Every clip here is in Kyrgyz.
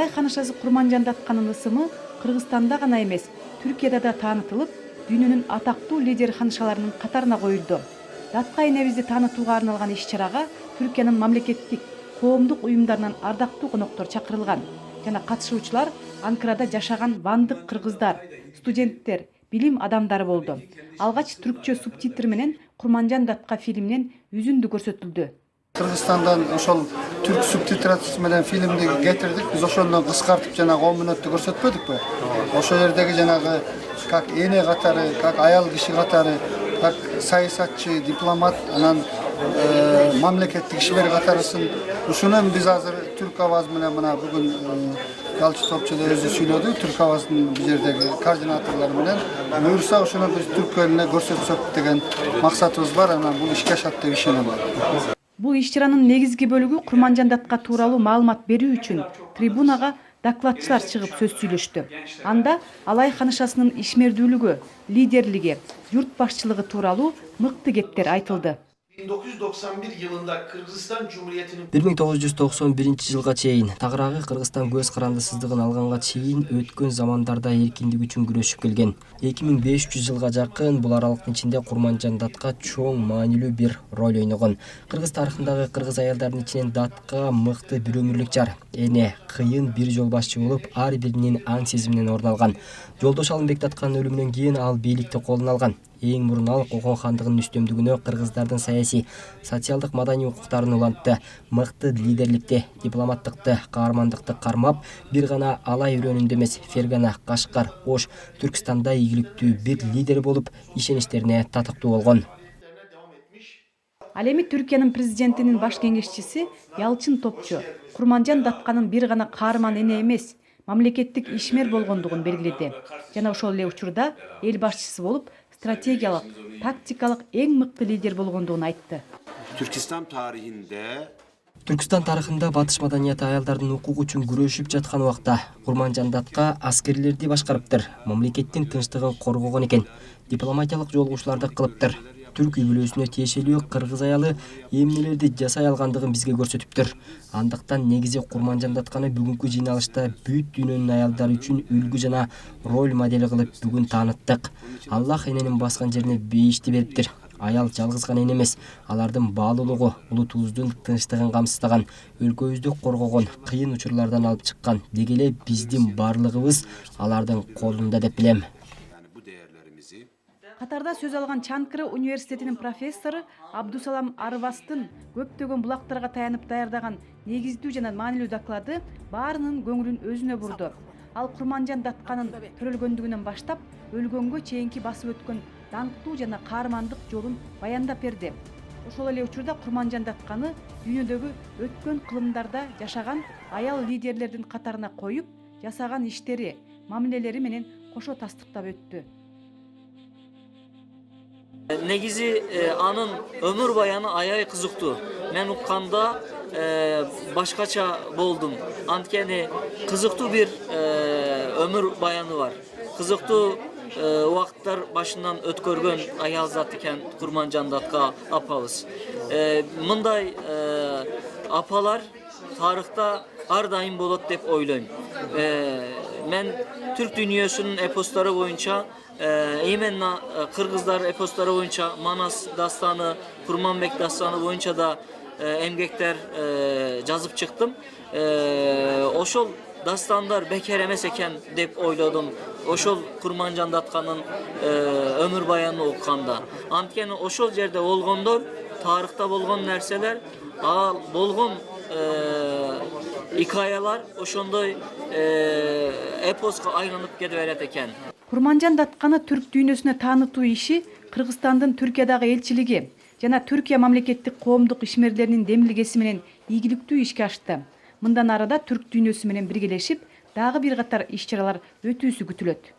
Алай ханышасы Курманжан Датканын ысымы Кыргызстанда гана эмес, Түркияда да таанытылып, дүйнөнүн атактуу лидер ханышаларынын катарына коюлду. Датка энебизди таанытууга арналган иш-чарага Түркиянын мамлекеттик, коомдук уюмдарынан ардактуу коноктор чакырылган жана катышуучулар Анкарада жашаган вандык кыргыздар, студенттер, билим адамдары болду. Алгач түркчө субтитр менен Курманжан Датка фильминен үзүндү көрсөтүлдү. Кыргызстандан ошол түрк субтитрациясы менен фильмди кетирдик. Биз ошону кыскартып жанагы 10 мүнөттү көрсөтпөдүкпү? Ошол жердеги жанагы как эне катары, как аял киши катары, как саясатчы, дипломат, анан мамлекеттик ишмер катарысын ушунун биз азыр түрк аваз менен мына бүгүн Галчы Топчуда өзү сүйлөдү. Түрк авазынын бул жердеги координаторлору менен буюрса ошону биз түрк элине көрсөтсөк деген максатыбыз бар. Анан бул ишке ашат деп ишенем. Бул иш-чаранын негизги бөлүгү Курманжан Датка тууралуу маалымат берүү үчүн трибунага докладчылар чыгып сөз сүйлөштү. Анда Алай ханышасынын ишмердүүлүгү, лидерлиги, журт башчылыгы тууралуу мыкты кептер айтылды. 1991 yılında Kırgızistan Cumhuriyeti'nin 1991 жылга чейин тагыраагы Кыргызстан көз карандысыздыгын алганга чейин өткөн замандарда эркиндик үчүн күрөшүп келген. 2500 жылга жакын бул аралыктын ичинде Курманжан Датка чоң маанилүү бир роль ойногон. Кыргыз тарыхындагы кыргыз аялдардын ичинен Датка мыкты бир өмүрлүк жар, эне, кыйын бир жол башчы болуп, ар биринин аң сезиминен орун алган. Жолдош Алымбек Датканын өлүмүнөн кийин ал бийликти колуна алган. Эң мурун ал Кокон хандыгынын үстөмдүгүнө кыргыздардын саясий, социалдык маданий укуктарын улантты. Мыкты лидерликти, дипломаттыкты, каармандыкты кармап, бир гана Алай өрөөнүндө эмес, Фергана, Кашкар, Ош, Түркстанда ийгиликтүү бир лидер болуп, ишеничтерине татыктуу болгон. Ал эми Түркиянын президентинин баш кеңешчиси Ялчын Топчу Курманжан Датканын бир гана каарман эне эмес, мамлекеттик ишмер болгондугун белгиледи. Жана ошол эле учурда эл башчысы болуп, стратегиялык, тактикалык эң мыкты лидер болгондугун айтты. Türkistan tarihinde Түркстан тарыхында батыш маданияты аялдардын укугу үчүн күрөшүп жаткан убакта Курманжан Датка аскерлерди башкарыптыр, мамлекеттин тынчтыгын коргогон экен, дипломатиялык жолугушууларды кылыптыр. Түрк үй бүлөсүнө тиешелүү кыргыз аялы эмнелерди жасай алгандыгын бизге көрсөтүптүр. Андыктан негизи Курманжан Датканы бүгүнкү жыйналышта бүт дүйнөнүн аялдары үчүн үлгү жана роль модели кылып бүгүн тааныттык. Аллах эненин баскан жерине бейишти бериптир. Аял жалгыз гана эне эмес, алардын баалуулугу улутубуздун тынчтыгын камсыздаган, өлкөбүздү коргогон, кыйын учурлардан алып чыккан. Деги эле биздин баардыгыбыз алардын колунда деп билем. Катарда сөз алган Чанкыры университетинин профессору Абдусалам Арвастын көптөгөн булактарга таянып даярдаган негиздүү жана маанилүү доклады баарынын көңүлүн өзүнө бурду. Ал Курманжан Датканын төрөлгөндүгүнөн баштап өлгөнгө чейинки басып өткөн даңктуу жана каармандык жолун баяндап берди. Ошол эле учурда Курманжан Датканы дүйнөдөгү өткөн кылымдарда жашаган аял лидерлердин катарына коюп, жасаган иштери, мамилелери менен кошо тастыктап өттү. Негизи анын өмүр баяны аябай кызыктуу. Мен укканда башкача болдум. Анткени кызыктуу бир өмүр баяны бар. Кызыктуу убакыттар башынан өткөргөн аял зат экен Курманжан Датка апабыз. Мындай апалар тарыхта ар дайым болот деп ойлойм. Мен түрк дүйнөсүнүн эпостары боюнча именно кыргыздар эпостары боюнча Манас дастаны, Курманбек дастаны боюнча да эмгектер жазып чыктым. Ошол дастандар бекер эмес экен деп ойлодум. Ошол Курманжан Датканын өмүр баянын окуганда. Анткени ошол жерде болгондор, тарыхта болгон нерселер, ал болгон икаялар ошондой эпоска айланып кете берет экен. Курманжан Датканы түрк дүйнөсүнө таанытуу иши Кыргызстандын Түркиядагы элчилиги жана Түркия мамлекеттик коомдук ишмерлеринин демилгеси менен ийгиликтүү ишке ашты. Мындан арада түрк дүйнөсү менен биргелешип, дагы бир катар иш-чаралар өтүүсү күтүлөт.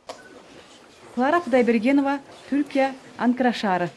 Клара Кудайбергенова, Түркия, Анкара шаары.